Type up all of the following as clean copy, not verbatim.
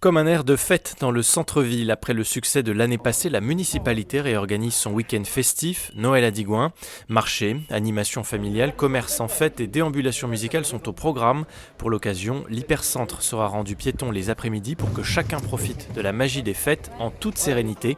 Comme un air de fête dans le centre-ville, après le succès de l'année passée, la municipalité réorganise son week-end festif, Noël à Digoin. Marché, animation familiale, commerce en fête et déambulation musicale sont au programme. Pour l'occasion, l'hypercentre sera rendu piéton les après-midi pour que chacun profite de la magie des fêtes en toute sérénité.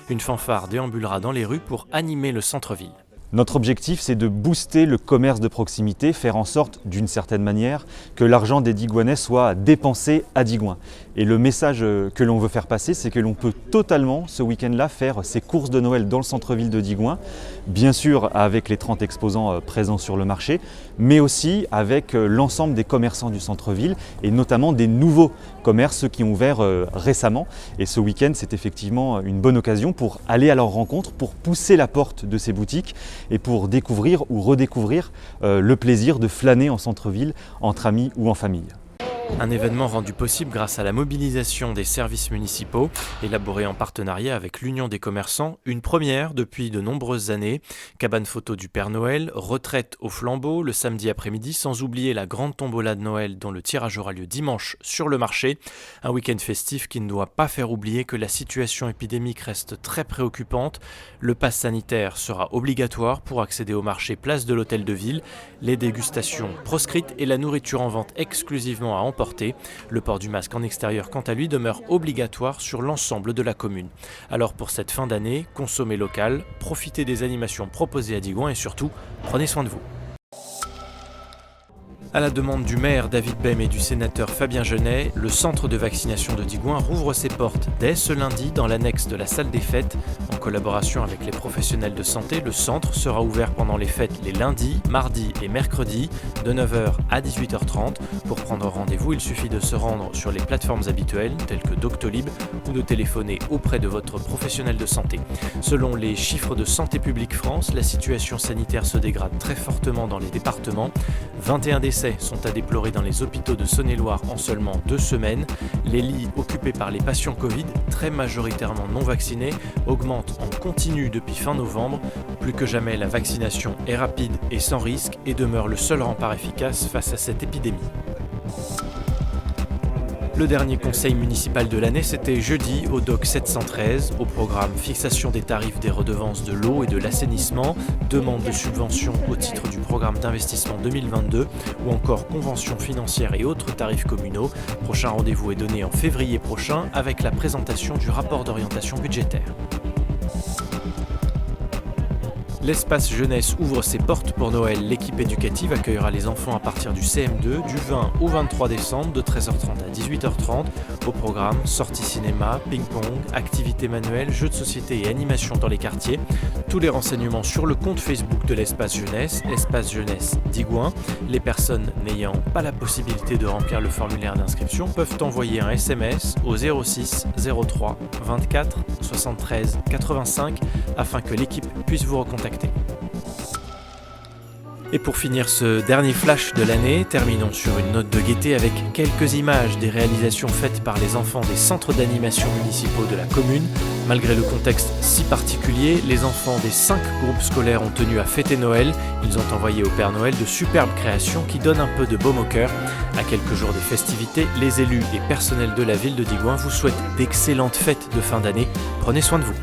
Une fanfare déambulera dans les rues pour animer le centre-ville. Notre objectif, c'est de booster le commerce de proximité, faire en sorte, d'une certaine manière, que l'argent des Digoinais soit dépensé à Digoin. Et le message que l'on veut faire passer, c'est que l'on peut totalement, ce week-end-là, faire ses courses de Noël dans le centre-ville de Digoin, bien sûr avec les 30 exposants présents sur le marché, mais aussi avec l'ensemble des commerçants du centre-ville, et notamment des nouveaux commerces, ceux qui ont ouvert récemment. Et ce week-end, c'est effectivement une bonne occasion pour aller à leur rencontre, pour pousser la porte de ces boutiques, et pour découvrir ou redécouvrir le plaisir de flâner en centre-ville entre amis ou en famille. Un événement rendu possible grâce à la mobilisation des services municipaux, élaboré en partenariat avec l'Union des commerçants, une première depuis de nombreuses années. Cabane photo du Père Noël, retraite au flambeau le samedi après-midi, sans oublier la grande tombola de Noël dont le tirage aura lieu dimanche sur le marché. Un week-end festif qui ne doit pas faire oublier que la situation épidémique reste très préoccupante. Le pass sanitaire sera obligatoire pour accéder au marché place de l'Hôtel de Ville, les dégustations proscrites et la nourriture en vente exclusivement à emporter. Le port du masque en extérieur, quant à lui, demeure obligatoire sur l'ensemble de la commune. Alors pour cette fin d'année, consommez local, profitez des animations proposées à Digoin et surtout, prenez soin de vous. À la demande du maire David Bem et du sénateur Fabien Genet, le centre de vaccination de Digoin rouvre ses portes dès ce lundi dans l'annexe de la salle des fêtes. En collaboration avec les professionnels de santé, le centre sera ouvert pendant les fêtes les lundis, mardis et mercredis de 9h à 18h30. Pour prendre rendez-vous, il suffit de se rendre sur les plateformes habituelles telles que Doctolib ou de téléphoner auprès de votre professionnel de santé. Selon les chiffres de Santé publique France, la situation sanitaire se dégrade très fortement dans les départements. 21 décès sont à déplorer dans les hôpitaux de Saône-et-Loire en seulement 2 semaines. Les lits occupés par les patients Covid, très majoritairement non vaccinés, augmentent en continu depuis fin novembre. Plus que jamais, la vaccination est rapide et sans risque et demeure le seul rempart efficace face à cette épidémie. Le dernier conseil municipal de l'année, c'était jeudi au DOC 713, au programme fixation des tarifs des redevances de l'eau et de l'assainissement, demande de subvention au titre du programme d'investissement 2022 ou encore convention financière et autres tarifs communaux. Prochain rendez-vous est donné en février prochain avec la présentation du rapport d'orientation budgétaire. L'espace jeunesse ouvre ses portes pour Noël. L'équipe éducative accueillera les enfants à partir du CM2 du 20 au 23 décembre de 13h30 à 18h30. Au programme, sorties cinéma, ping-pong, activités manuelles, jeux de société et animations dans les quartiers. Tous les renseignements sur le compte Facebook de l'espace jeunesse, Espace Jeunesse Digoin. Les personnes n'ayant pas la possibilité de remplir le formulaire d'inscription peuvent envoyer un SMS au 06 03 24 73 85 afin que l'équipe puisse vous recontacter. Et pour finir ce dernier flash de l'année, terminons sur une note de gaieté avec quelques images des réalisations faites par les enfants des centres d'animation municipaux de la commune. Malgré le contexte si particulier, les enfants des 5 groupes scolaires ont tenu à fêter Noël. Ils ont envoyé au Père Noël de superbes créations qui donnent un peu de baume au cœur. À quelques jours des festivités, les élus et personnels de la ville de Digoin vous souhaitent d'excellentes fêtes de fin d'année. Prenez soin de vous.